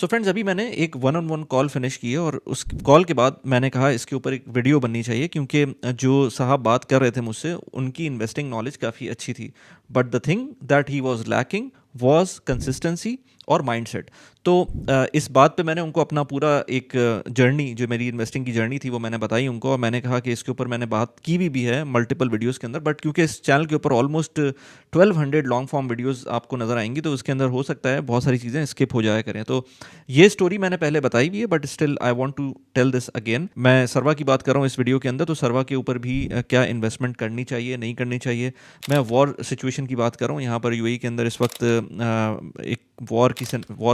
So friends, अभी मैंने एक one on one call finish की है और उस कॉल के बाद मैंने कहा इसके ऊपर एक वीडियो बननी चाहिए, क्योंकि जो साहब बात कर रहे थे मुझसे उनकी इन्वेस्टिंग नॉलेज काफ़ी अच्छी थी, but the thing that he was lacking was consistency और माइंडसेट। तो इस बात पे मैंने उनको अपना पूरा एक जर्नी, जो मेरी इन्वेस्टिंग की जर्नी थी, वो मैंने बताई उनको, और मैंने कहा कि इसके ऊपर मैंने बात की भी है मल्टीपल वीडियोस के अंदर, बट क्योंकि इस चैनल के ऊपर ऑलमोस्ट 1200 लॉन्ग फॉर्म वीडियोस आपको नज़र आएंगी, तो उसके अंदर हो सकता है बहुत सारी चीज़ें स्किप हो जाया करें। तो ये स्टोरी मैंने पहले बताई भी है, but still I want to tell this again. मैं सर्वा की बात कर रहा हूँ इस वीडियो के अंदर, तो सर्वा के ऊपर भी क्या इन्वेस्टमेंट करनी चाहिए, नहीं करनी चाहिए। मैं वॉर सिचुएशन की बात कर रहा हूँ, यहाँ पर यूएई के अंदर इस वक्त एक वॉर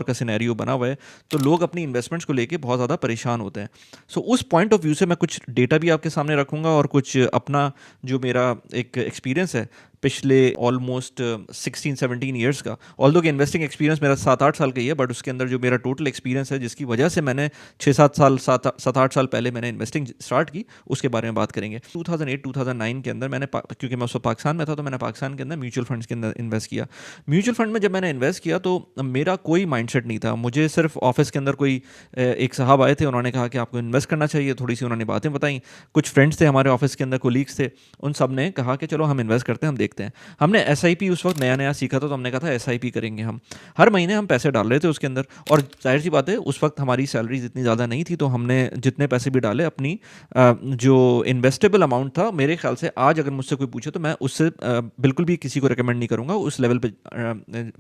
का सिनेरियो बना हुआ है, तो लोग अपनी इन्वेस्टमेंट्स को लेके बहुत ज़्यादा परेशान होते हैं। सो उस पॉइंट ऑफ व्यू से मैं कुछ डेटा भी आपके सामने रखूँगा, और कुछ अपना जो मेरा एक एक्सपीरियंस है पिछले ऑलमोस्ट 16-17 ईयर्स का, ऑल्दो कि इन्वेस्टिंग एक्सपीरियंस मेरा 7-8 साल का ही है, बट उसके अंदर जो मेरा टोटल एक्सपीरियंस है, जिसकी वजह से मैंने 7-8 साल पहले मैंने इन्वेस्टिंग स्टार्ट की, उसके बारे में बात करेंगे। 2008-2009 के अंदर मैंने, क्योंकि मैं उस वक्त पाकिस्तान में था, तो मैंने पाकिस्तान के अंदर म्यूचुअल फंड्स के अंदर इन्वेस्ट किया। म्यूचुअल फंड में जब मैंने इन्वेस्ट किया तो मेरा कोई माइंडसेट नहीं था। मुझे सिर्फ ऑफिस के अंदर कोई एक साहब आए थे, उन्होंने कहा कि आपको इन्वेस्ट करना चाहिए, थोड़ी सी उन्होंने बातें बताई। कुछ फ्रेंड्स थे हमारे ऑफिस के अंदर, कोलीग्स थे, उन सब ने कहा कि चलो हम इन्वेस्ट करते हैं, हम देखते हैं। हमने एसआईपी उस वक्त नया नया सीखा था, तो हमने कहा था एसआईपी करेंगे हम। हर महीने हम पैसे डाल रहे थे उसके अंदर, और जाहिर सी बात है उस वक्त हमारी सैलरीज इतनी ज़्यादा नहीं थी, तो हमने जितने पैसे भी डाले, अपनी जो इन्वेस्टेबल अमाउंट था, मेरे ख्याल से आज अगर मुझसे कोई पूछे तो मैं उससे बिल्कुल भी किसी को रिकमेंड नहीं करूँगा, उस लेवल पे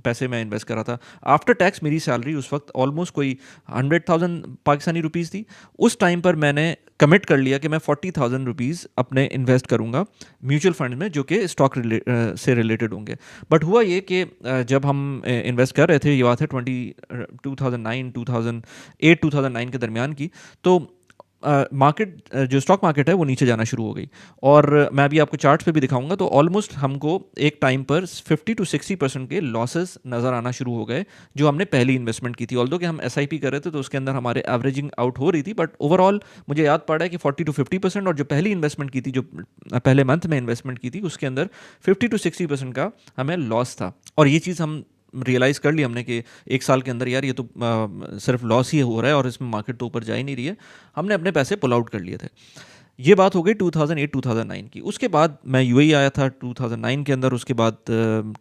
पैसे मैं इन्वेस्ट कर रहा था। आफ्टर टैक्स मेरी सैलरी उस वक्त ऑलमोस्ट कोई 100,000 पाकिस्तानी रुपीज़ थी। उस टाइम पर मैंने कमिट कर लिया कि मैं 40,000 रुपीज़ अपने इन्वेस्ट करूंगा म्यूचुअल फंड में, जो कि स्टॉक से रिलेटेड होंगे। बट हुआ ये कि जब हम इन्वेस्ट कर रहे थे, ये बात है 2009 के दरमियान की, तो मार्केट, जो स्टॉक मार्केट है, वो नीचे जाना शुरू हो गई। और मैं अभी आपको चार्ट्स पे भी दिखाऊंगा, तो ऑलमोस्ट हमको एक टाइम पर 50-60% के लॉसेस नज़र आना शुरू हो गए, जो हमने पहली इन्वेस्टमेंट की थी। ऑल्दो कि हम एसआईपी कर रहे थे, तो उसके अंदर हमारे एवरेजिंग आउट हो रही थी, बट ओवरऑल मुझे याद पड़ा है कि 40-50%, और जो पहली इन्वेस्टमेंट की थी, जो पहले मंथ में इन्वेस्टमेंट की थी, उसके अंदर 50-60% का हमें लॉस था। और ये चीज़ हम रियलाइज़ कर ली हमने कि एक साल के अंदर यार ये तो सिर्फ लॉस ही हो रहा है, और इसमें मार्केट तो ऊपर जा ही नहीं रही है। हमने अपने पैसे पुल आउट कर लिए थे। ये बात हो गई 2008-2009 की। उसके बाद मैं यूएई आया था 2009 के अंदर। उसके बाद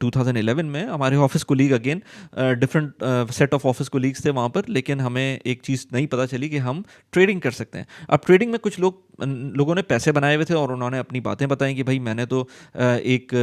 2011 में हमारे office colleague, again different set of office colleagues थे वहाँ पर, लेकिन हमें एक चीज़ नहीं पता चली कि हम ट्रेडिंग कर सकते हैं। अब ट्रेडिंग में कुछ लोगों ने पैसे बनाए हुए थे, और उन्होंने अपनी बातें बताई कि भाई मैंने तो एक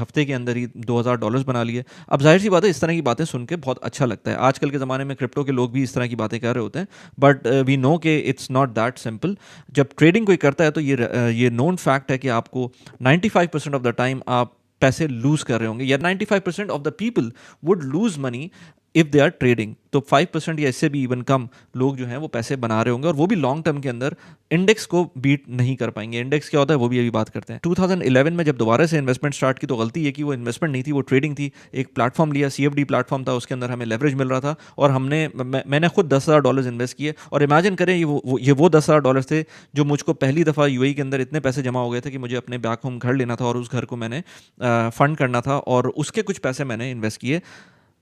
हफ्ते के अंदर ही $2,000 बना लिए। अब जाहिर सी बात है, इस तरह की बातें सुन के बहुत अच्छा लगता है। आजकल के ज़माने में क्रिप्टो के लोग भी इस तरह की बातें कर रहे होते हैं, बट वी नो कि इट्स नॉट दैट सिंपल। जब ट्रेडिंग कोई करता है, तो ये नोन फैक्ट है कि आपको 95% ऑफ द टाइम आप पैसे लूज कर रहे होंगे, या 95% of the people would lose money if they are trading. तो 5% या इससे भी इवन कम लोग जो हैं वो पैसे बना रहे होंगे, और वो भी लॉन्ग टर्म के अंदर इंडेक्स को बीट नहीं कर पाएंगे। इंडेक्स क्या होता है वो भी अभी बात करते हैं। 2011 में जब दोबारा से इन्वेस्टमेंट स्टार्ट की, तो गलती ये कि वो इन्वेस्टमेंट नहीं थी, वो ट्रेडिंग थी। एक प्लेटफॉर्म लिया, सीएफडी प्लेटफॉर्म था, उसके अंदर हमें लेवरेज मिल रहा था, और मैंने खुद $10,000 इन्वेस्ट किए। और इमेजिन करें, ये वो $10,000 थे जो मुझको पहली दफ़ा यूएई के अंदर इतने पैसे जमा हो गए थे कि मुझे अपने बैक होम घर लेना था, और उस घर को मैंने फंड करना था, और उसके कुछ पैसे मैंने इन्वेस्ट किए।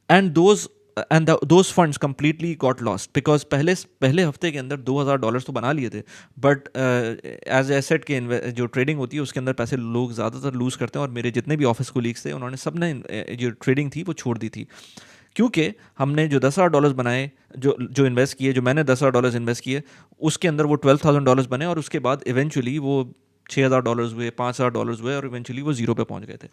And those funds completely got lost, because पहले हफ्ते के अंदर $2,000 तो बना लिए थे, बट एज एसेट के जो ट्रेडिंग होती है उसके अंदर पैसे लोग ज़्यादातर लूज़ करते हैं। और मेरे जितने भी ऑफिस कोलीग्स थे, उन्होंने सब ने जो ट्रेडिंग थी वो छोड़ दी थी, क्योंकि हमने जो $10,000 बनाए, जो इन्वेस्ट किए, जो मैंने $10,000 इन्वेस्ट किए, उसके अंदर वो $12,000 बने, और उसके बाद इवेंचुअली वो $6,000 हुए, $5,000 हुए, और इवेंचुअली वो ज़ीरो पे पहुंच गए थे।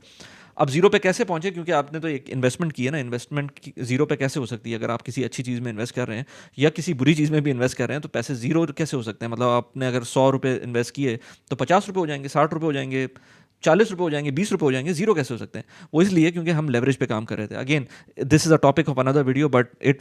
अब ज़ीरो पे कैसे पहुंचे? क्योंकि आपने तो एक इन्वेस्टमेंट की है ना, इन्वेस्टमेंट की ज़ीरो पे कैसे हो सकती है? अगर आप किसी अच्छी चीज़ में इन्वेस्ट कर रहे हैं, या किसी बुरी चीज़ में भी इन्वेस्ट कर रहे हैं, तो पैसे ज़ीरो कैसे हो सकते हैं? मतलब आपने अगर ₹100 इन्वेस्ट किए, तो ₹50 हो जाएंगे, ₹60 हो जाएंगे, ₹40 हो जाएंगे, ₹20 हो जाएंगे, ज़ीरो कैसे हो सकते हैं? वो इसलिए क्योंकि हम लेवरेज पे काम कर रहे थे। Again, this is a topic of another video, but it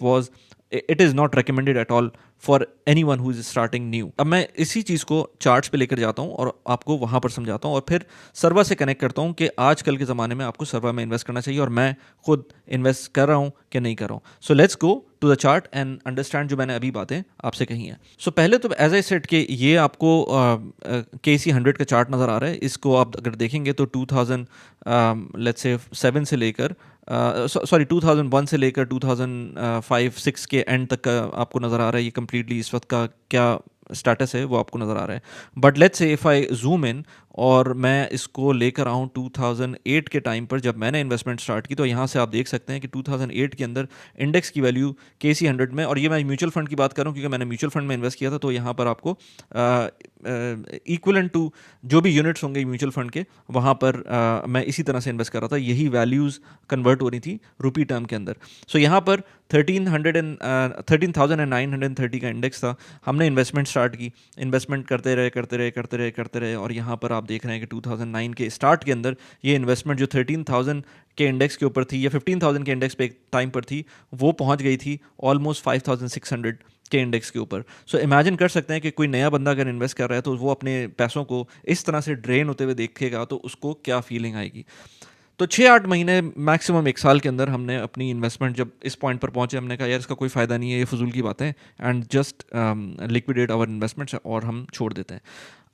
is not recommended at all for any one who is starting new. अब मैं इसी चीज़ को चार्ट्स पे लेकर जाता हूँ, और आपको वहाँ पर समझाता हूँ, और फिर सर्वा से कनेक्ट करता हूँ कि आजकल के ज़माने में आपको सर्वा में इन्वेस्ट करना चाहिए, और मैं खुद इन्वेस्ट कर रहा हूँ कि नहीं कर रहा हूँ। So let's go to the chart and understand जो मैंने अभी बातें आपसे कही हैं। सो पहले तो एज आई सेड कि ये आपको KC 100 का चार्ट नज़र आ रहा है। इसको आप अगर देखेंगे तो 2000 लेट्स से 7 से लेकर सॉरी 2001 से लेकर 2005-6 के एंड तक का आपको नज़र आ रहा है, ये कम्प्लीटली इस वक्त का क्या स्टेटस है वो आपको नज़र आ रहा है। But let's say if I zoom in और मैं इसको लेकर आऊँ 2008 के टाइम पर जब मैंने इन्वेस्टमेंट स्टार्ट की, तो यहाँ से आप देख सकते हैं कि 2008 के अंदर इंडेक्स की वैल्यू KC 100 में, और ये मैं म्यूचुअल फंड की बात कर रहा हूँ क्योंकि मैंने म्यूचुअल फंड में इन्वेस्ट किया था, तो यहाँ पर आपको इक्वलेंट टू जो भी यूनिट्स होंगे म्यूचुअल फंड के, वहाँ पर मैं इसी तरह से इन्वेस्ट कर रहा था, यही वैल्यूज़ कन्वर्ट हो रही थी रुपी टर्म के अंदर। सो यहाँ पर 13,930 का इंडेक्स था, हमने इन्वेस्टमेंट स्टार्ट की, इन्वेस्टमेंट करते रहे और यहाँ पर आप देख रहे हैं कि 2009 के स्टार्ट के अंदर ये इन्वेस्टमेंट जो 13,000 के इंडेक्स के ऊपर थी या 15,000 के इंडेक्स पे एक टाइम पर थी, वो पहुँच गई थी ऑलमोस्ट 5,600 के इंडेक्स के ऊपर। सो इमेजिन कर सकते हैं कि कोई नया बंदा अगर इन्वेस्ट कर रहा है तो वो अपने पैसों को इस तरह से ड्रेन होते हुए देखेगा तो उसको क्या फीलिंग आएगी। तो 6-8 महीने मैक्सिमम 1 साल के अंदर हमने अपनी इन्वेस्टमेंट जब इस पॉइंट पर पहुंचे, हमने कहा यार इसका कोई फ़ायदा नहीं है, ये फजूल की बातें, and just liquidate our investments और हम छोड़ देते हैं।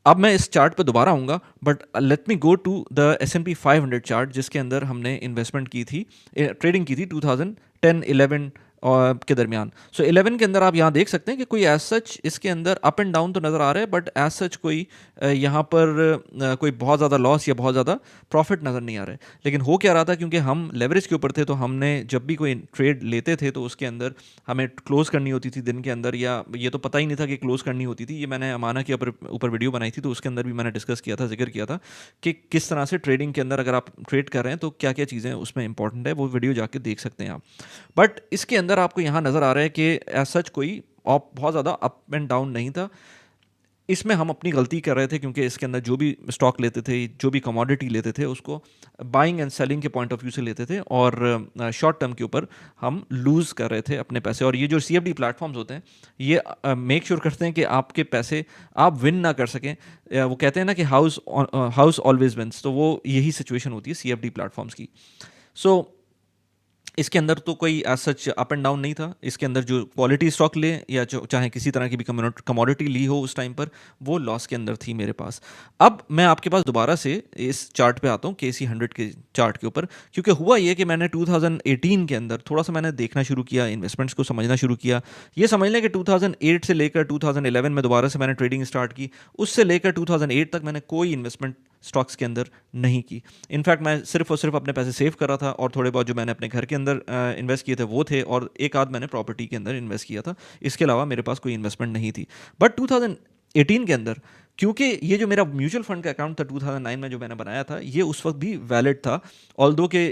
अब मैं इस चार्ट पे दोबारा आऊँगा, but let me go to the S&P 500 chart जिसके अंदर हमने इन्वेस्टमेंट की थी, ट्रेडिंग की थी 2010-11 और के दरमियान। सो 11 के अंदर आप यहाँ देख सकते हैं कि कोई एज सच इसके अंदर अप एंड डाउन तो नज़र आ रहा है, बट एज सच कोई यहाँ पर कोई बहुत ज़्यादा लॉस या बहुत ज़्यादा प्रॉफिट नज़र नहीं आ रहा है। लेकिन हो क्या रहा था, क्योंकि हम लेवरेज के ऊपर थे, तो हमने जब भी कोई ट्रेड लेते थे तो उसके अंदर हमें क्लोज करनी होती थी दिन के अंदर, या ये तो पता ही नहीं था कि क्लोज करनी होती थी। ये मैंने अमाना के ऊपर वीडियो बनाई थी, तो उसके अंदर भी मैंने डिस्कस किया था, जिक्र किया था कि किस तरह से ट्रेडिंग के अंदर अगर आप ट्रेड कर रहे हैं तो क्या क्या चीज़ें उसमें इंपॉर्टेंट है, वो वीडियो जाके देख सकते हैं आप। बट इसके अंदर आपको यहाँ नज़र आ रहा है कि एज सच कोई बहुत ज़्यादा अप एंड डाउन नहीं था। इसमें हम अपनी गलती कर रहे थे क्योंकि इसके अंदर जो भी स्टॉक लेते थे, जो भी कमोडिटी लेते थे, उसको बाइंग एंड सेलिंग के पॉइंट ऑफ व्यू से लेते थे और शॉर्ट टर्म के ऊपर हम लूज़ कर रहे थे अपने पैसे। और ये जो CFD प्लेटफॉर्म्स होते हैं, ये मेक श्योर करते हैं कि आपके पैसे आप विन ना कर सकें। वो कहते हैं ना कि हाउस ऑलवेज विंस, तो वो यही सिचुएशन होती है CFD प्लेटफॉर्म्स की। सो इसके अंदर तो कोई as such up and down नहीं था। इसके अंदर जो क्वालिटी स्टॉक ले या जो चाहे किसी तरह की भी कमोडिटी ली हो उस टाइम पर, वो लॉस के अंदर थी मेरे पास। अब मैं आपके पास दोबारा से इस चार्ट पे आता हूँ, KC 100 के चार्ट के ऊपर, क्योंकि हुआ ये कि मैंने 2018 के अंदर थोड़ा सा मैंने देखना शुरू किया, इन्वेस्टमेंट्स को समझना शुरू किया। ये समझ लें कि 2008 से लेकर 2011 में दोबारा से मैंने ट्रेडिंग स्टार्ट की, उससे लेकर 2008 तक मैंने कोई इन्वेस्टमेंट स्टॉक्स के अंदर नहीं की। इनफैक्ट मैं सिर्फ और सिर्फ अपने पैसे सेव कर रहा था, और थोड़े बहुत जो मैंने अपने घर के अंदर इन्वेस्ट किए थे वो थे, और एक आध मैंने प्रॉपर्टी के अंदर इन्वेस्ट किया था। इसके अलावा मेरे पास कोई इन्वेस्टमेंट नहीं थी। बट 2018 के अंदर, क्योंकि ये जो मेरा म्यूचुअल फंड का अकाउंट था 2009 में जो मैंने बनाया था, ये उस वक्त भी वैलिड था, ऑल्दो के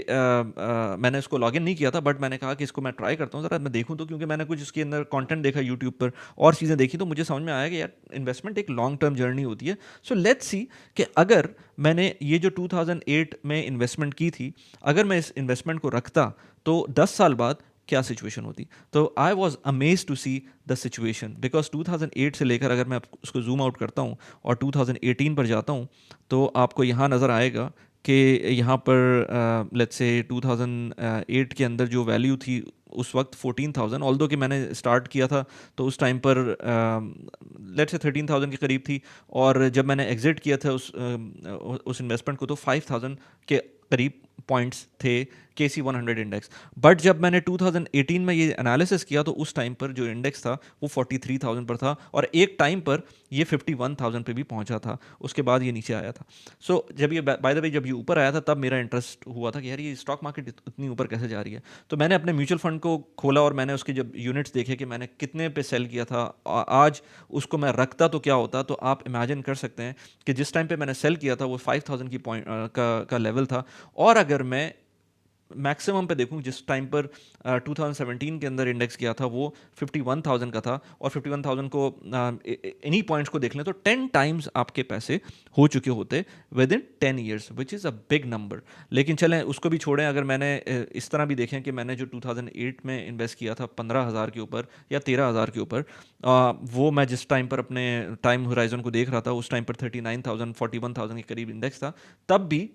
मैंने इसको लॉगिन नहीं किया था, बट मैंने कहा कि इसको मैं ट्राई करता हूँ ज़रा, मैं देखूँ तो, क्योंकि मैंने कुछ इसके अंदर कंटेंट देखा यूट्यूब पर और चीज़ें देखी, तो मुझे समझ में आया कि यार इन्वेस्टमेंट एक लॉन्ग टर्म जर्नी होती है। सो लेट्स सी कि अगर मैंने ये जो 2008 में इन्वेस्टमेंट की थी, अगर मैं इस इन्वेस्टमेंट को रखता तो 10 साल बाद क्या सिचुएशन होती। तो I was amaze to see the situation, because 2008 से लेकर अगर मैं उसको जूम आउट करता हूँ और 2018 पर जाता हूँ, तो आपको यहाँ नज़र आएगा कि यहाँ पर लेट्स से 2008 के अंदर जो वैल्यू थी उस वक्त 14,000, ऑल्दो कि मैंने स्टार्ट किया था तो उस टाइम पर लेट्स से 13,000 के करीब थी, और जब मैंने एग्जिट किया था उस इन्वेस्टमेंट को तो 5,000 के करीब पॉइंट्स थे KC 100 इंडेक्स। बट जब मैंने 2018 में ये एनालिसिस किया तो उस टाइम पर जो इंडेक्स था वो 43,000 पर था, और एक टाइम पर ये 51,000 पे भी पहुंचा था, उसके बाद ये नीचे आया था। सो जब ये बाय द वे जब ये ऊपर आया था तब मेरा इंटरेस्ट हुआ था कि यार ये स्टॉक मार्केट इतनी ऊपर कैसे जा रही है। तो मैंने अपने म्यूचुअल फंड को खोला और मैंने उसके जब यूनिट्स देखे कि मैंने कितने पे सेल किया था, आज उसको मैं रखता तो क्या होता। तो आप इमेजिन कर सकते हैं कि जिस टाइम पे मैंने सेल किया था वो 5,000 की पॉइंट का लेवल था, और अगर मैं मैक्सिमम पे देखूं जिस टाइम पर 2017 के अंदर इंडेक्स किया था वो 51,000 का था, और 51,000 को इन्हीं पॉइंट्स को देख लें तो 10 टाइम्स आपके पैसे हो चुके होते with in 10 years, which is a big number. लेकिन चलें उसको भी छोड़ें, अगर मैंने इस तरह भी देखें कि मैंने जो 2008 में इन्वेस्ट किया था 15,000 के ऊपर या 13,000 के ऊपर, वो मैं जिस टाइम पर अपने टाइम होराइजन को देख रहा था उस टाइम पर 39,000 41,000 के करीब इंडेक्स था, तब भी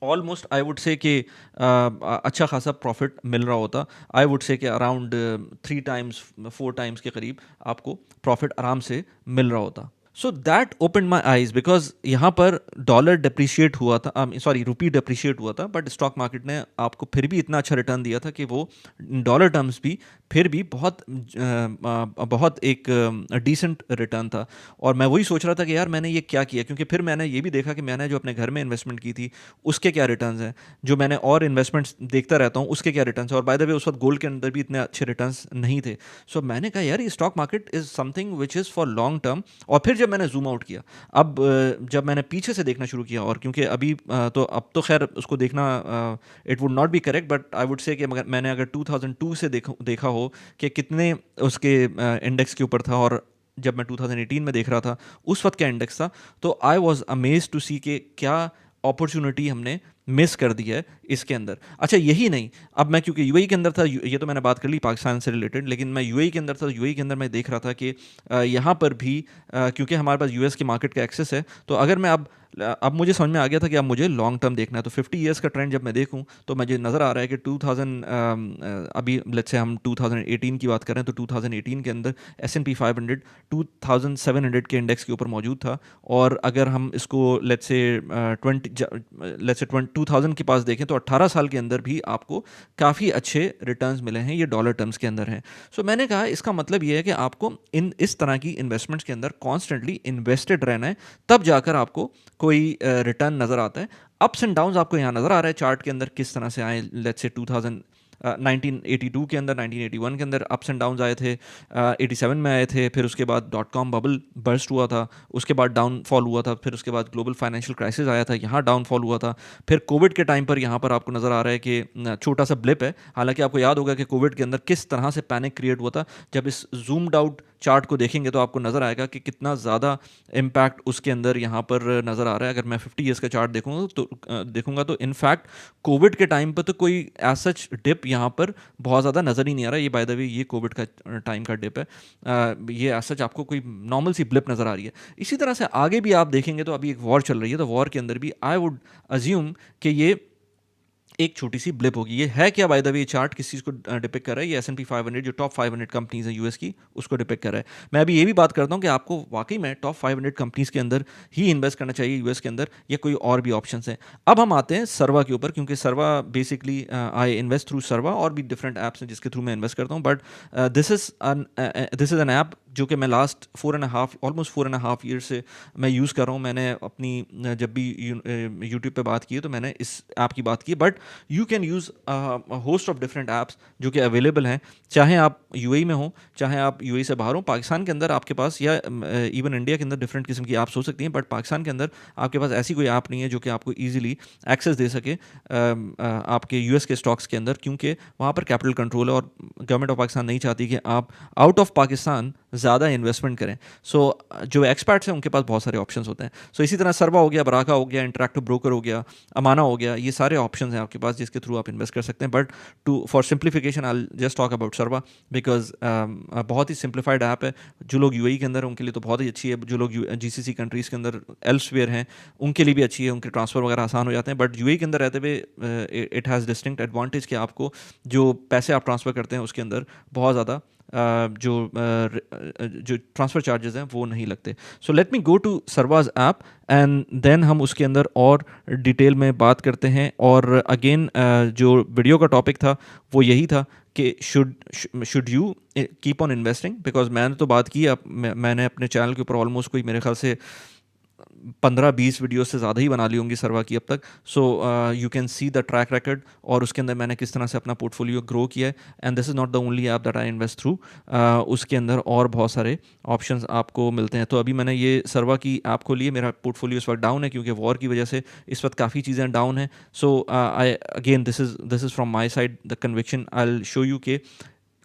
ऑलमोस्ट आई वुड से कि अच्छा खासा प्रॉफिट मिल रहा होता। आई वुड से कि अराउंड 3 टाइम्स 4 टाइम्स के करीब आपको प्रॉफिट आराम से मिल रहा होता। So that open my eyes because यहाँ पर डॉलर डिप्रिशिएट हुआ था, सॉरी रुपी डिप्रिशिएट हुआ था, बट स्टॉक मार्केट ने आपको फिर भी इतना अच्छा रिटर्न दिया था कि वो डॉलर टर्म्स भी फिर भी बहुत एक डिसेंट रिटर्न था। और मैं वही सोच रहा था कि यार मैंने ये क्या किया, क्योंकि फिर मैंने ये भी देखा कि मैंने जो अपने घर में इन्वेस्टमेंट की थी उसके क्या रिटर्न्स हैं, जो मैंने और इन्वेस्टमेंट्स देखता रहता हूँ उसके क्या रिटर्न्स हैं, और बाय द वे उस वक्त गोल्ड के अंदर भी इतने अच्छे रिटर्न्स नहीं थे। सो मैंने कहा यार ये stock market is something which is for long term. और फिर जब मैंने जूम आउट किया, अब जब मैंने पीछे से देखना शुरू किया, और क्योंकि अभी तो अब तो खैर उसको देखना it would not be correct, but I would say कि मैंने अगर 2002 से देखा हो कि कितने उसके इंडेक्स के ऊपर था, और जब मैं 2018 में देख रहा था उस वक्त क्या इंडेक्स था, तो आई वॉज अमेज टू सी कि क्या अपॉर्चुनिटी हमने मिस कर दी है इसके अंदर। अच्छा यही नहीं, अब मैं क्योंकि यूएई के अंदर था, ये तो मैंने बात कर ली पाकिस्तान से रिलेटेड, लेकिन मैं यूएई के अंदर था, यूएई के अंदर मैं देख रहा था कि यहाँ पर भी क्योंकि हमारे पास यूएस के मार्केट का एक्सेस है, तो अगर मैं अब मुझे समझ में आ गया था कि अब मुझे लॉन्ग टर्म देखना है। तो 50 ईयर्स का ट्रेंड जब मैं देखूं तो मुझे नज़र आ रहा है कि 2000 अभी लेट्स से हम 2018 की बात करें तो 2018 के अंदर S&P 500 2700 के इंडेक्स के ऊपर मौजूद था, और अगर हम इसको लेट्स से 2000 के पास देखें तो 18 साल के अंदर भी आपको काफ़ी अच्छे रिटर्न्स मिले हैं, ये डॉलर टर्म्स के अंदर हैं। सो मैंने कहा इसका मतलब ये है कि आपको इस तरह की इन्वेस्टमेंट्स के अंदर कॉन्स्टेंटली इन्वेस्टेड रहना है, तब जाकर आपको कोई रिटर्न नज़र आता है। अप्स एंड डाउन्स आपको यहाँ नज़र आ रहा है चार्ट के अंदर किस तरह से आए। लेट्स से 1982 के अंदर, 1981 के अंदर अप्स एंड डाउन्स आए थे, 87 में आए थे, फिर उसके बाद .com बबल बर्स्ट हुआ था, उसके बाद डाउनफॉल हुआ था, फिर उसके बाद ग्लोबल फाइनेंशियल क्राइसिस आया था, यहाँ डाउनफॉल हुआ था, फिर कोविड के टाइम पर यहाँ पर आपको नज़र आ रहा है कि छोटा सा ब्लिप है। हालांकि आपको याद होगा कि कोविड के अंदर किस तरह से पैनिक क्रिएट हुआ था। जब इस जूम्ड आउट चार्ट को देखेंगे तो आपको नज़र आएगा कि कितना ज़्यादा इम्पैक्ट उसके अंदर यहाँ पर नज़र आ रहा है। अगर मैं 50 ईयर्स का चार्ट देखूंगा तो इनफैक्ट कोविड के टाइम पर तो कोई एज सच डिप यहाँ पर बहुत ज़्यादा नज़र ही नहीं आ रहा। ये बाय द वे ये कोविड का टाइम का डिप है, ये एज सच आपको कोई नॉर्मल सी ब्लिप नज़र आ रही है। इसी तरह से आगे भी आप देखेंगे तो अभी एक वॉर चल रही है, तो वॉर के अंदर भी आई वुड अज्यूम कि ये एक छोटी सी ब्लिप होगी। ये है क्या बाय द वे, चार्ट किस चीज़ को डिपिक्ट कर रहा है? ये S&P 500 जो टॉप 500 कंपनीज हैं यूएस की, उसको डिपिक्ट कर रहा है। मैं अभी ये भी बात करता हूँ कि आपको वाकई में टॉप 500 कंपनीज के अंदर ही इन्वेस्ट करना चाहिए यूएस के अंदर, या कोई और भी ऑप्शंस हैं। अब हम आते हैं सर्वा के ऊपर, क्योंकि सर्वा बेसिकली आई इन्वेस्ट थ्रू सर्वा, और भी डिफरेंट ऐप्स हैं जिसके थ्रू मैं इन्वेस्ट करता हूँ, but this is an app जो कि मैं लास्ट ऑलमोस्ट 4.5 ईयर से मैं यूज़ कर रहा हूँ। मैंने अपनी जब भी यूट्यूब पे बात की है तो मैंने इस ऐप की बात की, but you can use host of different apps जो कि अवेलेबल हैं, चाहे आप यूएई में हो, चाहे आप यूएई से बाहर हो। पाकिस्तान के अंदर आपके पास, या इवन इंडिया के अंदर डिफरेंट किस्म की ऐप्स हो सकती हैं, बट पाकिस्तान के अंदर आपके पास ऐसी कोई ऐप नहीं है जो कि आपको ईजिली एक्सेस दे सके आपके यूएस के स्टॉक्स के अंदर, क्योंकि वहाँ पर कैपिटल कंट्रोल है, और गवर्नमेंट ऑफ पाकिस्तान नहीं चाहती कि आप आउट ऑफ पाकिस्तान ज़्यादा इन्वेस्टमेंट करें। सो जो एक्सपर्ट्स हैं उनके पास बहुत सारे ऑप्शंस होते हैं। सो इसी तरह सर्वा हो गया, बराका हो गया, इंटरैक्टिव ब्रोकर हो गया, अमाना हो गया, ये सारे ऑप्शंस हैं आपके पास जिसके थ्रू आप इन्वेस्ट कर सकते हैं। But for simplification I just talk about सर्वा, बिकॉज बहुत ही सिंप्लीफाइड ऐप है। जो लोग यूएई के अंदर हैं उनके लिए तो बहुत ही अच्छी है, जो लोग जीसीसी कंट्रीज़ के अंदर एल्सवेयर हैं उनके लिए भी अच्छी है, उनके ट्रांसफ़र वगैरह आसान हो जाते हैं। बट यूएई के अंदर रहते हुए इट हैज़ डिस्टिंक्ट एडवांटेज कि आपको जो पैसे आप ट्रांसफ़र करते हैं उसके अंदर बहुत ज़्यादा जो ट्रांसफ़र चार्जेस हैं वो नहीं लगते। So let me go to Sarwa's app and then हम उसके अंदर और डिटेल में बात करते हैं। और अगेन जो वीडियो का टॉपिक था वो यही था कि should you keep on investing, because मैंने तो बात की, मैंने अपने चैनल के ऊपर ऑलमोस्ट कोई मेरे ख्याल से 15-20 वीडियो से ज़्यादा ही बना ली होंगी सर्वा की अब तक। So you can see the track record, और उसके अंदर मैंने किस तरह से अपना पोर्टफोलियो ग्रो किया है। And this is not the only app that I invest through, उसके अंदर और बहुत सारे ऑप्शंस आपको मिलते हैं। तो अभी मैंने ये सर्वा की ऐप खोली है, मेरा पोर्टफोलियो इस वक्त डाउन है क्योंकि वॉर की वजह से इस वक्त काफ़ी चीज़ें डाउन हैं। So I again this is from my side the conviction, I will show you के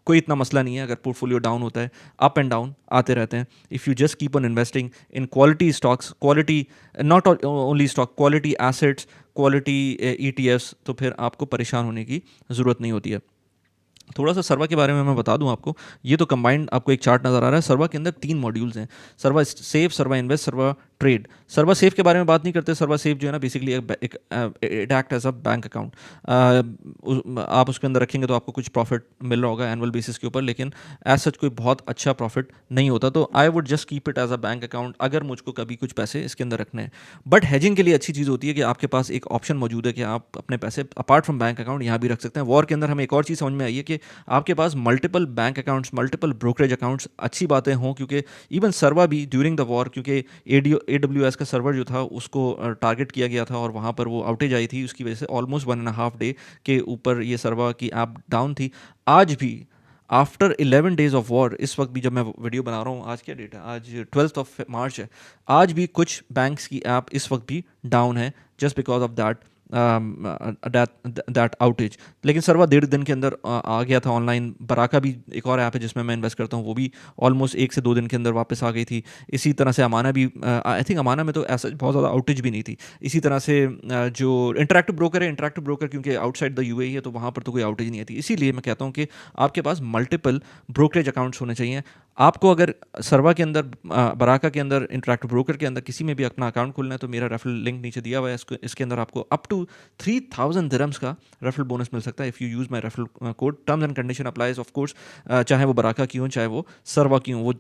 कोई इतना मसला नहीं है अगर पोर्टफोलियो डाउन होता है, अप एंड डाउन आते रहते हैं। If you just keep on investing in quality stocks, quality not only stock, quality assets, quality ETFs, तो फिर आपको परेशान होने की ज़रूरत नहीं होती है। थोड़ा सा सर्वा के बारे में मैं बता दूं आपको। ये तो कंबाइंड आपको एक चार्ट नज़र आ रहा है। सर्वा के अंदर 3 मॉड्यूल्स हैं, सर्वा सेव, सर्वा इन्वेस्ट, सर्वा ट्रेड। सर्वा सेफ के बारे में बात नहीं करते। सर्वा सेफ जो है ना बेसिकली एक it act as a bank account. आप उसके अंदर रखेंगे तो आपको कुछ प्रॉफिट मिल रहा होगा एनुअल बेसिस के ऊपर, लेकिन एज सच कोई बहुत अच्छा प्रॉफिट नहीं होता। तो I would just keep it as a bank account अगर मुझको कभी कुछ पैसे इसके अंदर रखने हैं। बट हेजिंग के लिए अच्छी चीज़ होती है कि आपके पास एक ऑप्शन मौजूद है कि आप अपने पैसे अपार्ट फ्रॉम बैंक अकाउंट यहाँ भी रख सकते हैं। वॉर के अंदर हमें एक और चीज़ समझ में आई है कि आपके पास multiple bank accounts, multiple brokerage accounts अच्छी बातें हों, क्योंकि इवन सर्वा भी ड्यूरिंग द वॉर, क्योंकि AWS का सर्वर जो था उसको टारगेट किया गया था और वहाँ पर वो आउटेज आई थी, उसकी वजह से ऑलमोस्ट 1.5 डे के ऊपर ये सर्वा की ऐप डाउन थी। आज भी आफ्टर 11 डेज ऑफ वॉर, इस वक्त भी जब मैं वीडियो बना रहा हूँ, आज क्या डेट है, आज 12 मार्च है, आज भी कुछ बैंक्स की ऐप इस वक्त भी डाउन है just because of that outage. लेकिन सर्वा 1.5 दिन के अंदर आ गया था ऑनलाइन। बराका भी एक और ऐप है जिसमें मैं इन्वेस्ट करता हूँ, वो भी ऑलमोस्ट 1 से 2 दिन के अंदर वापस आ गई थी। इसी तरह से अमाना भी, आई थिंक अमाना में तो ऐसा बहुत ज़्यादा आउटेज भी नहीं थी। इसी तरह से जो इंटरैक्टिव ब्रोकर है, इंटरैक्टिव ब्रोकर क्योंकि आउटसाइड द UAE है तो वहाँ पर तो कोई आउटेज नहीं आती। इसीलिए मैं कहता हूँ कि आपके पास मल्टीपल ब्रोकरेज अकाउंट्स होने चाहिए। आपको अगर सर्वा के अंदर, बराका के अंदर, इंटरैक्टिव ब्रोकर के अंदर किसी में भी अपना अकाउंट खोलना है तो मेरा रेफरल लिंक नीचे दिया हुआ है। इसके अंदर आपको अप टू 3000 दिरहम्स का रेफरल बोनस मिल सकता है if you use my referral code. Terms and condition applies of course, चाहे वो बराका की हो चाहे वो सर्वा की हो, वो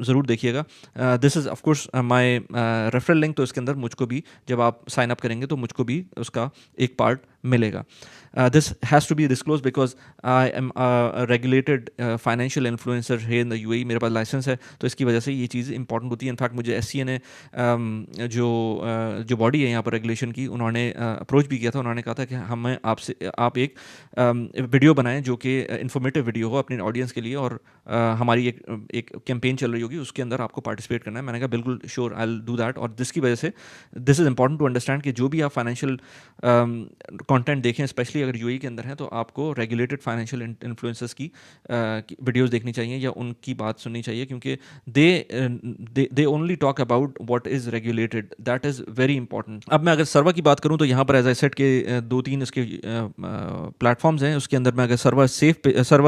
ज़रूर देखिएगा। This is of course my referral link, तो इसके अंदर मुझको भी जब आप साइन अप करेंगे तो मुझको भी उसका एक पार्ट मिलेगा। This has to be disclosed because I am a regulated financial influencer here in the UAE। मेरे पास लाइसेंस है तो इसकी वजह से ये चीज़ इंपॉर्टेंट होती है। इनफैक्ट मुझे SCA ने जो बॉडी है यहाँ पर रेगुलेशन की, उन्होंने अप्रोच भी किया था। उन्होंने कहा था कि हमें आप एक वीडियो बनाएं जो कि इंफॉर्मेटिव वीडियो हो अपने ऑडियंस के लिए, और हमारी एक कैंपेन चल रही होगी, उसके अंदर आपको पार्टिसिपेट करना है। मैंने कहा बिल्कुल sure, I will do that. और जिसकी वजह से this is important to understand कि जो भी आप फाइनेंशियल कंटेंट देखें, स्पेशली अगर UAE के अंदर हैं, तो आपको रेगुलेटेड फाइनेंशियल इन्फ्लुएंसर्स की वीडियोस देखनी चाहिए या उनकी बात सुननी चाहिए, क्योंकि they only talk about what is regulated. That is very important. अब मैं अगर सर्वा की बात करूं तो यहाँ पर एज आई सेड के 2-3 इसके प्लेटफॉर्म्स हैं। उसके अंदर मैं अगर सर्वा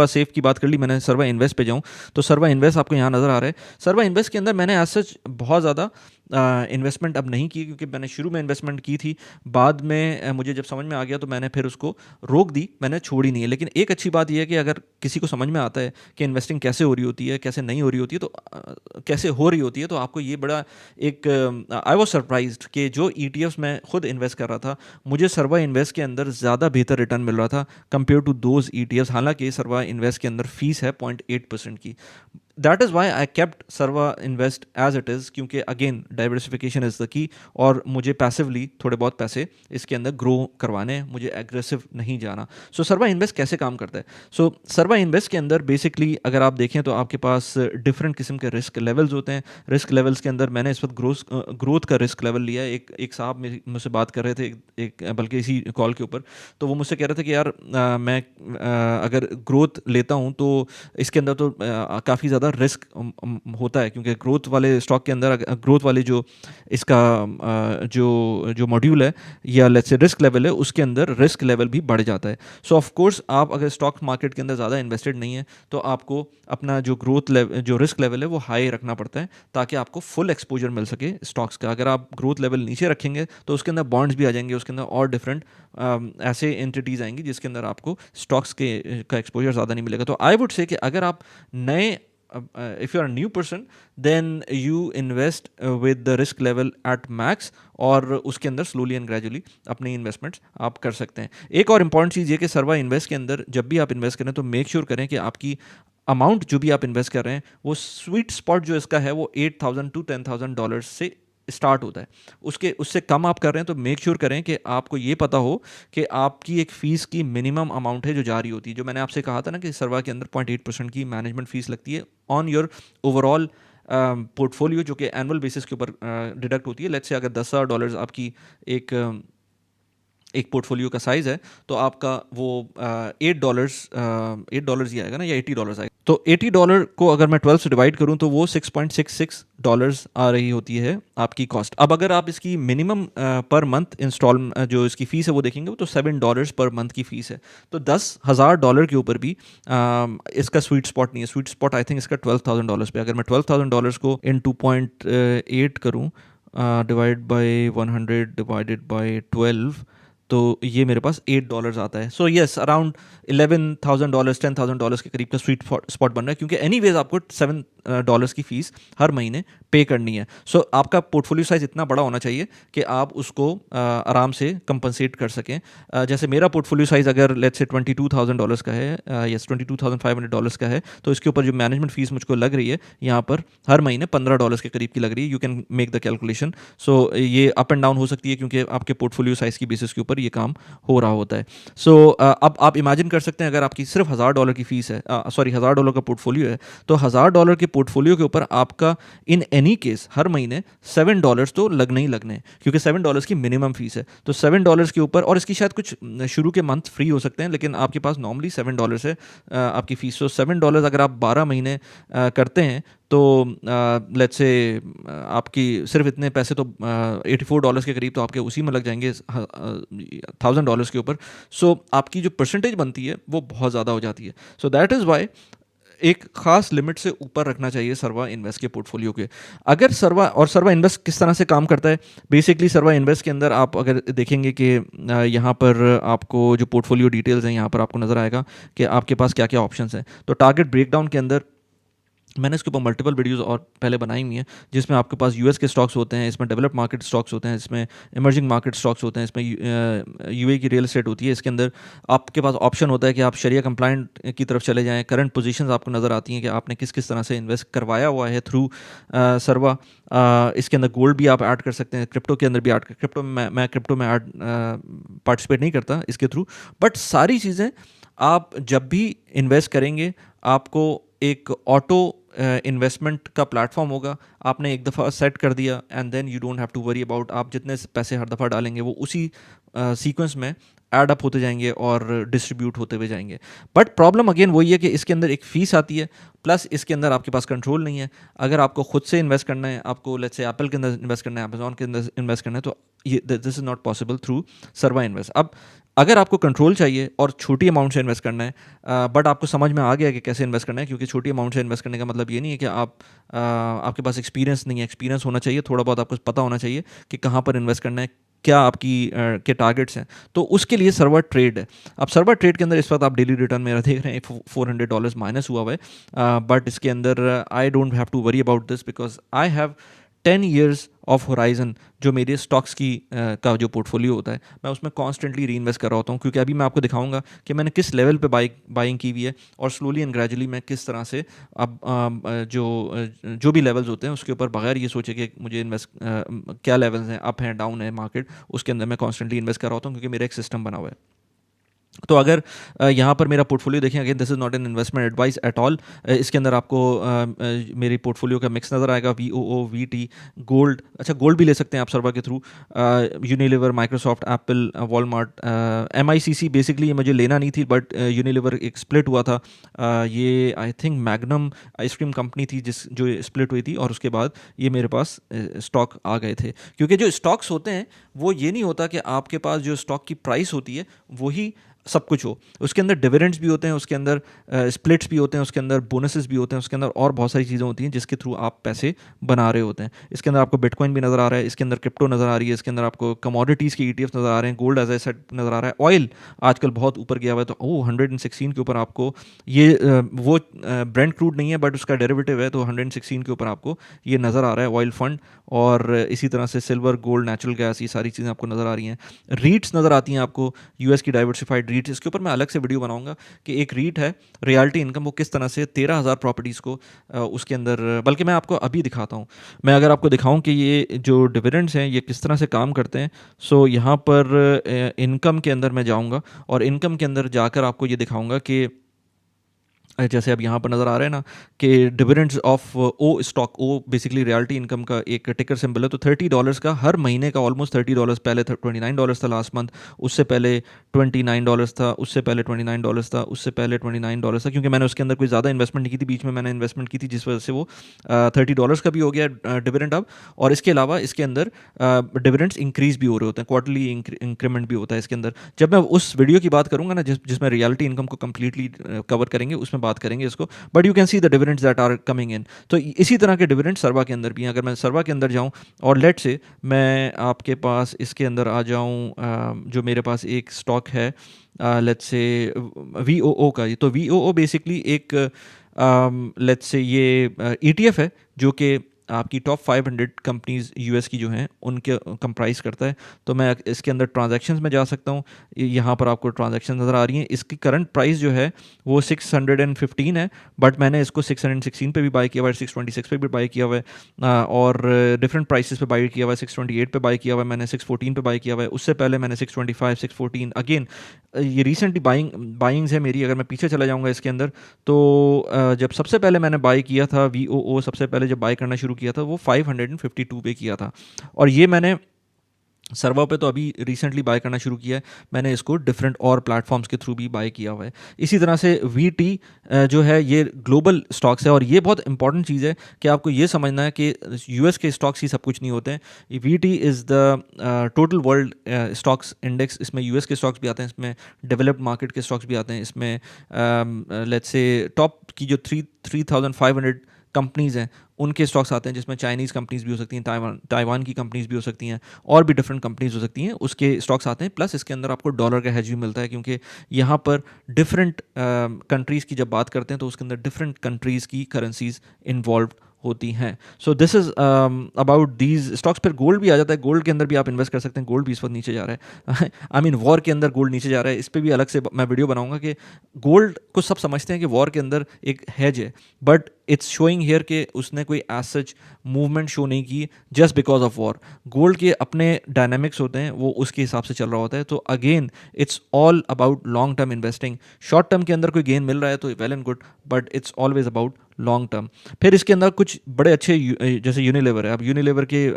सेफ की बात कर ली, मैंने सर्वा इन्वेस्ट पे जाऊँ तो सर्वा इन्वेस्ट आपको यहाँ नज़र आ रहा है। सर्वा इन्वेस्ट के अंदर मैंने एज सच बहुत ज़्यादा इन्वेस्टमेंट अब नहीं की, क्योंकि मैंने शुरू में इन्वेस्टमेंट की थी, बाद में मुझे जब समझ में आ गया तो मैंने फिर उसको रोक दी, मैंने छोड़ी नहीं है। लेकिन एक अच्छी बात यह है कि अगर किसी को समझ में आता है कि इन्वेस्टिंग कैसे हो रही होती है, कैसे नहीं हो रही होती है, तो कैसे हो रही होती है, तो आपको ये बड़ा एक आई वॉज सरप्राइज्ड कि जो ETFs मैं खुद इन्वेस्ट कर रहा था, मुझे सर्वा इन्वेस्ट के अंदर ज़्यादा बेहतर रिटर्न मिल रहा था कंपेयर टू दोज ETFs। हालांकि सर्वा इन्वेस्ट के अंदर फीस है 0.8% की। That is why I kept सर्वा इन्वेस्ट एज इट इज़, क्योंकि again diversification is the key, और मुझे पैसिवली थोड़े बहुत पैसे इसके अंदर ग्रो करवाने हैं, मुझे एग्रेसिव नहीं जाना। सो सर्वा इन्वेस्ट कैसे काम करता है? सो सर्वा इन्वेस्ट के अंदर बेसिकली अगर आप देखें तो आपके पास डिफरेंट किस्म के रिस्क लेवल्स होते हैं। रिस्क लेवल्स के अंदर मैंने इस वक्त ग्रोथ का रिस्क लेवल लिया है। एक साहब मुझसे बात कर रहे थे, बल्कि इसी कॉल के ऊपर, तो वो मुझसे कह रहे थे कि यार मैं अगर ग्रोथ लेता हूँ तो इसके अंदर तो काफ़ी ज़्यादा रिस्क होता है, क्योंकि ग्रोथ वाले स्टॉक के अंदर, ग्रोथ वाले जो इसका जो मॉड्यूल है या लेट्स से रिस्क लेवल है, उसके अंदर रिस्क लेवल भी बढ़ जाता है। सो ऑफ कोर्स आप अगर स्टॉक मार्केट के अंदर ज़्यादा इन्वेस्टेड नहीं है तो आपको अपना जो ग्रोथ लेवल, जो रिस्क लेवल है, वो हाई रखना पड़ता है ताकि आपको फुल एक्सपोजर मिल सके स्टॉक्स का। अगर आप ग्रोथ लेवल नीचे रखेंगे तो उसके अंदर बॉन्ड्स भी आ जाएंगे, उसके अंदर और डिफरेंट ऐसे एंटिटीज़ आएंगी जिसके अंदर आपको स्टॉक्स का एक्सपोजर ज़्यादा नहीं मिलेगा। तो आई वुड से कि अगर आप नए, if you are a new person then you invest with the risk level at max, और उसके अंदर स्लोली एंड ग्रेजुअली अपनी इन्वेस्टमेंट्स आप कर सकते हैं। एक और इंपॉर्टेंट चीज़ ये कि सर्वा इन्वेस्ट के अंदर जब भी आप इन्वेस्ट करें तो मेक श्योर करें कि आपकी अमाउंट जो भी आप इन्वेस्ट कर रहे हैं, वो स्वीट स्पॉट जो इसका है वो $8,000 to $10,000 से स्टार्ट होता है। उससे कम आप कर रहे हैं तो मेक श्योर करें कि आपको ये पता हो कि आपकी एक फ़ीस की मिनिमम अमाउंट है जो जारी होती है। जो मैंने आपसे कहा था ना कि सर्वा के अंदर 0.8% की मैनेजमेंट फ़ीस लगती है ऑन योर ओवरऑल पोर्टफोलियो, जो कि एनुअल बेसिस के ऊपर डिडक्ट होती है। लेट्स से अगर $10,000 आपकी एक पोर्टफोलियो का साइज़ है तो आपका वो $8 ही आएगा ना, या $80 आएगा। तो $80 को अगर मैं 12 से डिवाइड करूं तो वो $6.66 आ रही होती है आपकी कॉस्ट। अब अगर आप इसकी मिनिमम पर मंथ इंस्टॉल जो इसकी फ़ीस है वो देखेंगे तो $7 पर मंथ की फ़ीस है। तो $10,000 के ऊपर भी इसका स्वीट स्पॉट नहीं है। स्वीट स्पॉट आई थिंक इसका $12,000 पे। अगर मैं $12,000 को इन 2.8 करूँ डिवाइड बाय 100 डिवाइडेड बाय 12, तो ये मेरे पास $8 आता है. सो यस, अराउंड $11,000 $10,000 के करीब का स्वीट स्पॉट बन रहा है, क्योंकि एनीवेज आपको $7 की फ़ीस हर महीने पे करनी है. सो आपका पोर्टफोलियो साइज़ इतना बड़ा होना चाहिए कि आप उसको आराम से कंपनसेट कर सकें. जैसे मेरा पोर्टफोलियो साइज़ अगर लेट्स से $22,000 का है, यस $22,500 का है, तो इसके ऊपर जो मैनेजमेंट फ़ीस मुझको लग रही है यहाँ पर हर महीने $15 के करीब की लग रही है. You can make the calculation. So ये अप एंड डाउन हो सकती है, क्योंकि आपके पोर्टफोलियो साइज़ की बेसिस के ऊपर ये काम हो रहा होता है. सो अब आप इमेजिन कर सकते हैं, अगर आपकी सिर्फ $1,000 की फ़ीस है, सॉरी $1,000 का पोर्टफोलियो है, तो $1,000 के पोर्टफोलियो के ऊपर आपका इन एनी केस हर महीने $7 तो लगने ही लगने हैं, क्योंकि $7 की मिनिमम फीस है. तो $7 के ऊपर, और इसकी शायद कुछ शुरू के मंथ फ्री हो सकते हैं, लेकिन आपके पास नॉर्मली $7 है आपकी फ़ीस. तो $7 अगर आप 12 महीने करते हैं, तो लेट्स से आपकी सिर्फ इतने पैसे तो $84 के करीब तो आपके उसी में लग जाएंगे $1,000 के ऊपर. सो आपकी जो परसेंटेज बनती है वो बहुत ज़्यादा हो जाती है. सो दैट इज़ वाई एक खास लिमिट से ऊपर रखना चाहिए सर्वा इन्वेस्ट के पोर्टफोलियो के. अगर सर्वा इन्वेस्ट किस तरह से काम करता है, बेसिकली सर्वा इन्वेस्ट के अंदर आप अगर देखेंगे कि यहाँ पर आपको जो पोर्टफोलियो डिटेल्स हैं, यहाँ पर आपको नज़र आएगा कि आपके पास क्या क्या ऑप्शंस हैं. तो टारगेट ब्रेकडाउन के अंदर मैंने इसके ऊपर मल्टीपल वीडियोस और पहले बनाई हुई हैं, जिसमें आपके पास यूएस के स्टॉक्स होते हैं, इसमें डेवलप्ड मार्केट स्टॉक्स होते हैं, इसमें इमर्जिंग मार्केट स्टॉक्स होते हैं, इसमें यूए की रियल एस्टेट होती है. इसके अंदर आपके पास ऑप्शन होता है कि आप शरिया कंप्लाइंट की तरफ चले जाएं. करंट पोजीशंस आपको नज़र आती हैं कि आपने किस किस तरह से इन्वेस्ट करवाया हुआ है थ्रू सर्वा. इसके अंदर गोल्ड भी आप ऐड कर सकते हैं, क्रिप्टो के अंदर भी ऐड कर. क्रिप्टो में ऐड पार्टिसिपेट नहीं करता इसके थ्रू, बट सारी चीज़ें आप जब भी इन्वेस्ट करेंगे, आपको एक ऑटो इन्वेस्टमेंट का प्लेटफॉर्म होगा. आपने एक दफ़ा सेट कर दिया and then you don't have to worry about आप जितने पैसे हर दफ़ा डालेंगे वो उसी सीक्वेंस में ऐड अप होते जाएंगे और डिस्ट्रीब्यूट होते हुए जाएंगे. बट प्रॉब्लम अगेन वही है कि इसके अंदर एक फ़ीस आती है, प्लस इसके अंदर आपके पास कंट्रोल नहीं है. अगर आपको खुद से इन्वेस्ट करना है, आपको लेट्स से एप्पल के अंदर इन्वेस्ट करना है, अमेजॉन के अंदर इन्वेस्ट करना है, तो ये this is not possible through सर्वा इन्वेस्ट. अब अगर आपको कंट्रोल चाहिए और छोटी अमाउंट से इन्वेस्ट करना है, बट आपको समझ में आ गया कि कैसे इन्वेस्ट करना है, क्योंकि छोटी अमाउंट से इन्वेस्ट करने का मतलब ये नहीं है कि आपके पास एक्सपीरियंस नहीं है. एक्सपीरियंस होना चाहिए, थोड़ा बहुत आपको पता होना चाहिए कि कहाँ पर इन्वेस्ट करना है, क्या आपकी के टारगेट्स हैं. तो उसके लिए सर्वर ट्रेड है. अब सर्वर ट्रेड के अंदर इस वक्त आप डेली रिटर्न मेरा देख रहे हैं $400 माइनस हुआ हुआ है, बट इसके अंदर I don't have to worry about this, because I have 10 years of horizon. जो मेरे स्टॉक्स की का जो पोर्टफोलियो होता है, मैं उसमें कॉन्स्टेंटली री इन्वेस्ट कर रहा होता हूँ, क्योंकि अभी मैं आपको दिखाऊंगा कि मैंने किस लेवल पे बाइंग की हुई है, और स्लोली एंड ग्रेजुअली मैं किस तरह से अब जो भी लेवल्स होते हैं उसके ऊपर बगैर ये सोचे कि मुझे इन्वेस्ट क्या लेवल्स हैं, अप है डाउन है मार्केट, उसके अंदर मैं कॉन्स्टेंटली इन्वेस्ट कर रहा होता हूँ, क्योंकि मेरा एक सिस्टम बना हुआ है. तो अगर यहाँ पर मेरा पोर्टफोलियो देखें, again this is not an investment advice at all. इसके अंदर आपको मेरी पोर्टफोलियो का मिक्स नज़र आएगा, VOO, VT, गोल्ड. अच्छा, गोल्ड भी ले सकते हैं आप सर्वा के through. Unilever, Microsoft, Apple, Walmart, MICC. Basically ये मुझे लेना नहीं थी, बट यूनिलीवर एक स्प्लिट हुआ था. ये I think magnum ice cream company थी जो स्प्लिट हुई थी, और उसके बाद ये मेरे पास स्टॉक आ गए थे. क्योंकि जो स्टॉक्स होते हैं वो ये नहीं होता कि आपके पास जो स्टॉक की प्राइस होती है वही सब कुछ हो. उसके अंदर डिविडेंड्स भी होते हैं, उसके अंदर स्प्लिट्स भी होते हैं, उसके अंदर बोनसेस भी होते हैं, उसके अंदर और बहुत सारी चीज़ें होती हैं जिसके थ्रू आप पैसे बना रहे होते हैं. इसके अंदर आपको बिटकॉइन भी नज़र आ रहा है, इसके अंदर क्रिप्टो नज़र आ रही है, इसके अंदर आपको कमोडिटीज़ के ETF नज़र आ रहे हैं, गोल्ड एज ए सेट नज़र आ रहा है, ऑयल आजकल बहुत ऊपर गया हुआ है. तो 116 के ऊपर आपको ये वो ब्रेंट क्रूड नहीं है, बट उसका डेरिवेटिव है, तो 116 के ऊपर आपको ये नज़र आ रहा है ऑयल फंड. और इसी तरह से सिल्वर, गोल्ड, नेचुरल गैस, ये सारी चीज़ें आपको नज़र आ रही हैं. रीट्स नज़र आती हैं आपको, US की डाइवर्सिफाइड रीट्स. इसके ऊपर मैं अलग से वीडियो बनाऊंगा कि एक रीट है रियल्टी इनकम, वो किस तरह से 13,000 प्रॉपर्टीज़ को उसके अंदर, बल्कि मैं आपको अभी दिखाता हूँ. मैं अगर आपको दिखाऊं कि ये जो डिविडेंड्स हैं ये किस तरह से काम करते हैं, सो यहाँ पर इनकम के अंदर मैं जाऊँगा, और इनकम के अंदर जाकर आपको ये दिखाऊँगा कि जैसे अब यहाँ पर नज़र आ रहा है ना कि dividends of O stock, O basically realty income का एक टिकर सिंबल है. तो $30 का हर महीने का, ऑलमोस्ट $30. पहले $29 था लास्ट मंथ, उससे पहले $29 था, उससे पहले $29 था, उससे पहले $29 था, क्योंकि मैंने उसके अंदर कोई ज़्यादा इन्वेस्टमेंट नहीं की थी. बीच में मैंने इन्वेस्टमेंट की थी जिस वजह से वो $30 का भी हो गया डिविडेंड अब. और इसके अलावा इसके अंदर डिविडेंड्स इंक्रीज़ भी हो रहे होते हैं, क्वार्टरली इंक्रीमेंट भी होता है इसके अंदर. जब मैं उस वीडियो की बात करूँगा ना जिसमें रियल्टी इनकम को कम्प्लीटली कवर करेंगे, उसमें बात करेंगे इसको, but you can see the dividends that are coming in. तो इसी तरह के डिविडेंड सर्वा के अंदर भी हैं। अगर मैं सर्वा के अंदर जाऊँ और लेट से मैं आपके पास इसके अंदर आ जाऊँ, जो मेरे पास एक स्टॉक है लेट्स से VOO का, तो VOO बेसिकली एक लेट्स से ये ETF है जो कि आपकी टॉप 500 कंपनीज यूएस की जो हैं उनके कंप्राइज करता है। तो मैं इसके अंदर ट्रांजैक्शंस में जा सकता हूँ। यहाँ पर आपको ट्रांजैक्शन नज़र आ रही हैं। इसकी करंट प्राइस जो है वो 615 है, बट मैंने इसको 616 पे भी बाय किया हुआ है, 626 पे भी बाय किया हुआ है, और डिफरेंट प्राइसेस पे बाय किया हुआ है। 628 पे बाय किया हुआ है मैंने, 614 पे बाय किया हुआ है, उससे पहले मैंने 625, 614 अगेन। ये रिसेंटली बाइंग्स है मेरी। अगर मैं पीछे चला जाऊँगा इसके अंदर, तो जब सबसे पहले मैंने बाय किया था VOO, सबसे पहले जब बाय करना शुरू किया था वो 552 पे किया था, और ये मैंने सर्वा पे तो अभी रिसेंटली बाय करना शुरू किया है। मैंने इसको डिफरेंट और प्लेटफॉर्म्स के थ्रू भी बाय किया हुआ है। इसी तरह से VT जो है ये ग्लोबल स्टॉक्स है, और ये बहुत इंपॉर्टेंट चीज़ है कि आपको ये समझना है कि US के स्टॉक्स ही सब कुछ नहीं होते हैं। VT is the total world stocks index. इसमें US के स्टॉक्स भी आते हैं, इसमें डेवलप्ड मार्केट के स्टॉक्स भी आते हैं, इसमें लेट्स से टॉप की जो 3500 कंपनीज़ हैं उनके स्टॉक्स आते हैं, जिसमें चाइनीज़ कंपनीज़ भी हो सकती हैं, ताइवान की कंपनीज़ भी हो सकती हैं, और भी डिफरेंट कंपनीज़ हो सकती हैं, उसके स्टॉक्स आते हैं। प्लस इसके अंदर आपको डॉलर का हेज भी मिलता है, क्योंकि यहाँ पर डिफरेंट कंट्रीज़ की जब बात करते हैं तो उसके अंदर डिफरेंट कंट्रीज़ की करेंसीज इन्वॉल्व होती हैं। So this is about these stocks. फिर गोल्ड भी आ जाता है। गोल्ड के अंदर भी आप इन्वेस्ट कर सकते हैं। गोल्ड भी इस वक्त नीचे जा रहा है। आई मीन वॉर के अंदर गोल्ड नीचे जा रहा है। इस पर भी अलग से मैं वीडियो बनाऊंगा कि गोल्ड को सब समझते हैं कि वॉर के अंदर एक हेज है, बट इट्स शोइंग हियर कि उसने कोई एज सच मूवमेंट शो नहीं की just because of war. Gold के अपने डायनामिक्स होते हैं, वो उसके हिसाब से चल रहा होता है। तो again it's all about long term investing. Short term के अंदर कोई गेन मिल रहा है तो well and good, but it's always about long term. फिर इसके अंदर कुछ बड़े अच्छे जैसे यूनिलीवर है। अब यूनिलीवर के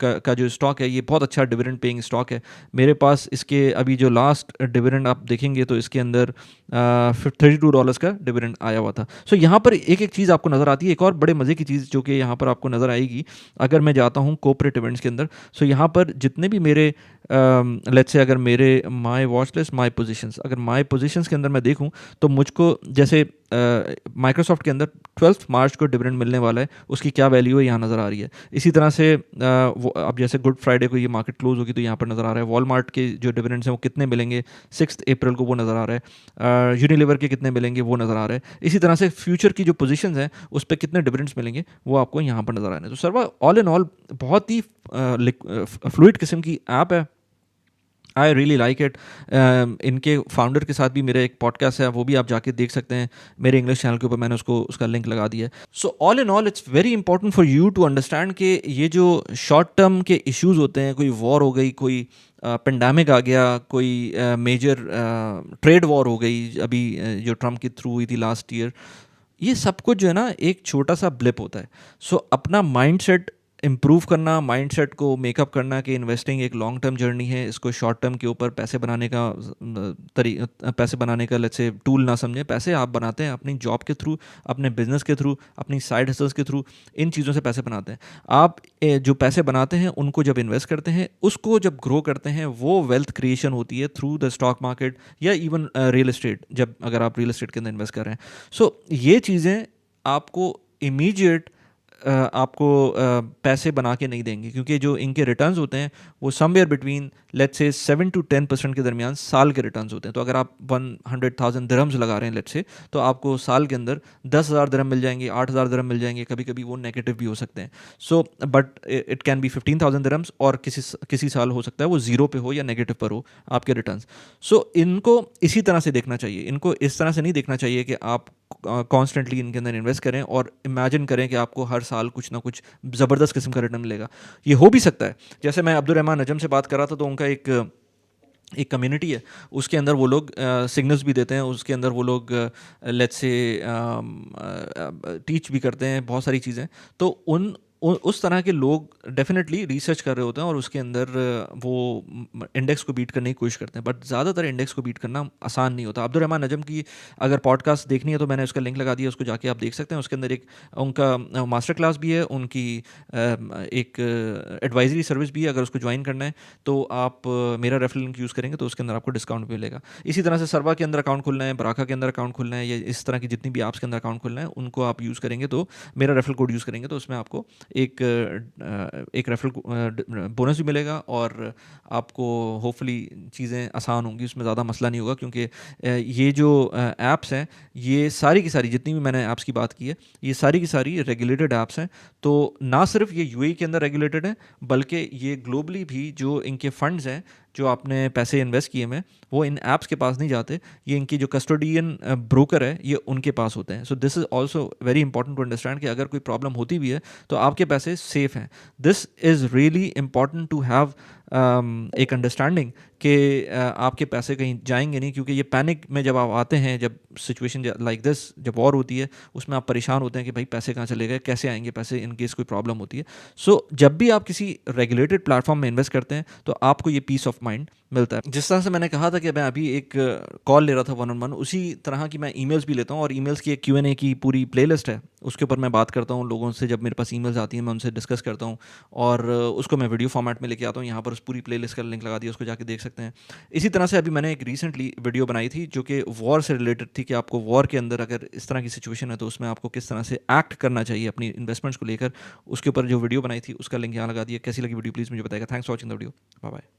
का जो स्टॉक है ये बहुत अच्छा डिविडेंड पेइंग स्टॉक है। मेरे पास इसके अभी जो लास्ट डिविडेंड आप देखेंगे तो इसके अंदर $32 का डिविडेंड आया हुआ था। सो यहाँ पर एक एक चीज़ आपको नज़र आती है। एक और बड़े मज़े की चीज़ जो कि यहाँ पर आपको नज़र आएगी अगर मैं जाता हूँ कोऑपरेट इवेंट्स के अंदर। सो यहाँ पर जितने भी मेरे लेट्स से अगर मेरे my watch list, my positions, अगर माय पोजीशंस के अंदर मैं देखूँ तो मुझको जैसे माइक्रोसॉफ्ट के अंदर 12 मार्च को डिविडेंड मिलने वाला है, उसकी क्या वैल्यू है यहाँ नज़र आ रही है। इसी तरह से वो अब जैसे गुड फ्राइडे को ये मार्केट क्लोज होगी तो यहाँ पर नज़र आ रहा है। वॉलमार्ट के जो डिविडेंड्स हैं वो कितने मिलेंगे 6 अप्रैल को, वो नज़र आ रहा है। यूनिलीवर के कितने मिलेंगे वो नज़र आ रहा है। इसी तरह से फ्यूचर की जो पोजीशंस हैं उस पर कितने डिविडेंड्स मिलेंगे वो आपको यहाँ पर नज़र आ रहे हैं। तो सर्वा ऑल इन ऑल बहुत ही फ्लूइड किस्म की ऐप है। I really like it. इनके फाउंडर के साथ भी मेरा एक पॉडकास्ट है, वो भी आप जाके देख सकते हैं मेरे इंग्लिश चैनल के ऊपर, मैंने उसका लिंक लगा दिया है। So all in all it's very important for you to understand कि ये जो शॉर्ट टर्म के इश्यूज होते हैं, कोई वॉर हो गई, कोई पेंडेमिक आ गया, कोई मेजर ट्रेड वॉर हो गई अभी जो ट्रम्प के थ्रू हुई थी लास्ट ईयर, ये सब कुछ जो है ना एक छोटा सा ब्लिप होता है। सो अपना माइंडसेट इम्प्रूव करना, माइंडसेट को मेकअप करना कि इन्वेस्टिंग एक लॉन्ग टर्म जर्नी है, इसको शॉर्ट टर्म के ऊपर पैसे बनाने का लेट्स से टूल ना समझें। पैसे आप बनाते हैं अपनी जॉब के थ्रू, अपने बिजनेस के थ्रू, अपनी साइड हसल्स के थ्रू, इन चीज़ों से पैसे बनाते हैं आप। जो पैसे बनाते हैं उनको जब इन्वेस्ट करते हैं, उसको जब ग्रो करते हैं, वो वेल्थ क्रिएशन होती है थ्रू द स्टॉक मार्केट या इवन रियल एस्टेट, जब अगर आप रियल एस्टेट के अंदर इन्वेस्ट कर रहे हैं। सो ये चीज़ें आपको इमीडिएट आपको पैसे बना के नहीं देंगे, क्योंकि जो इनके रिटर्न्स होते हैं वो somewhere between let's say 7 to 10% के दरमियान साल के रिटर्न्स होते हैं। तो अगर आप 100,000 दिरहम्स लगा रहे हैं लेट्स से, तो आपको साल के अंदर 10,000 दिरहम मिल जाएंगे, 8,000 दिरहम मिल जाएंगे, कभी कभी वो नेगेटिव भी हो सकते हैं। So but it can be 15,000 dirhams, और किसी साल हो सकता है वो जीरो पे हो या नेगेटिव पर हो आपके रिटर्न्स। सो इनको इसी तरह से देखना चाहिए। इनको इस तरह से नहीं देखना चाहिए कि आप कॉन्स्टेंटली इनके अंदर इन्वेस्ट करें और इमेजिन करें कि आपको हर साल कुछ ना कुछ ज़बरदस्त किस्म का रिटर्न मिलेगा। ये हो भी सकता है। जैसे मैं अब्दुल रहमान नजम से बात कर रहा था, तो उनका एक कम्युनिटी है, उसके अंदर वो लोग सिग्नल्स भी देते हैं, उसके अंदर वो लोग लेट्स से टीच भी करते हैं बहुत सारी चीज़ें। तो उस तरह के लोग डेफिनेटली रिसर्च कर रहे होते हैं और उसके अंदर वो इंडेक्स को बीट करने की कोशिश करते हैं, बट ज़्यादातर इंडेक्स को बीट करना आसान नहीं होता। अब्दुल रहमान नजम की अगर पॉडकास्ट देखनी है तो मैंने उसका लिंक लगा दिया, उसको जाके आप देख सकते हैं। उसके अंदर एक उनका मास्टर क्लास भी है, उनकी एक एडवाइजरी सर्विस भी है। अगर उसको ज्वाइन करना है तो आप मेरा रेफरल लिंक यूज़ करेंगे तो उसके अंदर आपको डिस्काउंट भी मिलेगा। इसी तरह से सर्वा के अंदर अकाउंट खुलना है, बराका के अंदर अकाउंट खुलना है, या इस तरह की जितनी भी ऐप्स के अंदर अकाउंट खुलना है, उनको आप यूज़ करेंगे तो मेरा रेफरल कोड यूज़ करेंगे तो उसमें आपको एक रेफरल बोनस भी मिलेगा, और आपको होपफुली चीज़ें आसान होंगी, उसमें ज़्यादा मसला नहीं होगा। क्योंकि ये जो ऐप्स हैं, ये सारी की सारी जितनी भी मैंने ऐप्स की बात की है, ये सारी की सारी रेगुलेटेड ऐप्स हैं। तो ना सिर्फ ये यूएई के अंदर रेगुलेटेड है, बल्कि ये ग्लोबली भी जो इनके फंड्स हैं, जो आपने पैसे इन्वेस्ट किए हैं, वो इन ऐप्स के पास नहीं जाते, ये इनकी जो कस्टोडियन ब्रोकर है ये उनके पास होते हैं। So this is also very important to understand कि अगर कोई प्रॉब्लम होती भी है तो आपके पैसे सेफ हैं। This is really important to have एक अंडरस्टैंडिंग कि आपके पैसे कहीं जाएंगे नहीं, क्योंकि ये पैनिक में जब आप आते हैं, जब सिचुएशन लाइक दिस, जब वॉर होती है, उसमें आप परेशान होते हैं कि भाई पैसे कहाँ चले गए, कैसे आएंगे पैसे इन केस कोई प्रॉब्लम होती है। सो जब भी आप किसी रेगुलेटेड प्लेटफॉर्म में इन्वेस्ट करते हैं तो आपको ये पीस ऑफ माइंड मिलता है। जिस तरह से मैंने कहा था कि मैं अभी एक कॉल ले रहा था 1-on-1, उसी तरह की मैं ईमेल्स भी लेता हूँ, और ईमेल्स की एक Q&A की पूरी प्लेलिस्ट है, उसके ऊपर मैं बात करता हूँ लोगों से। जब मेरे पास ईमेल्स आती हैं मैं उनसे डिस्कस करता हूँ, और उसको मैं वीडियो फॉर्मेट में लेके आता हूँ। यहाँ पर उस पूरी प्लेलिस्ट का लिंक लगा दिया, उसको जाके देख सकते हैं। इसी तरह से अभी मैंने एक रिसेंटली वीडियो बनाई थी जो कि वॉर से रिलेटेड थी, कि आपको वॉर के अंदर अगर इस तरह की सिचुएशन है तो उसमें आपको किस तरह से एक्ट करना चाहिए अपनी इन्वेस्टमेंट्स को लेकर। उसके ऊपर जो वीडियो बनाई थी उसका लिंक यहाँ लगा दिया। कैसी लगी वीडियो प्लीज़ मुझे बताएगा। Thanks for watching the video. Bye bye.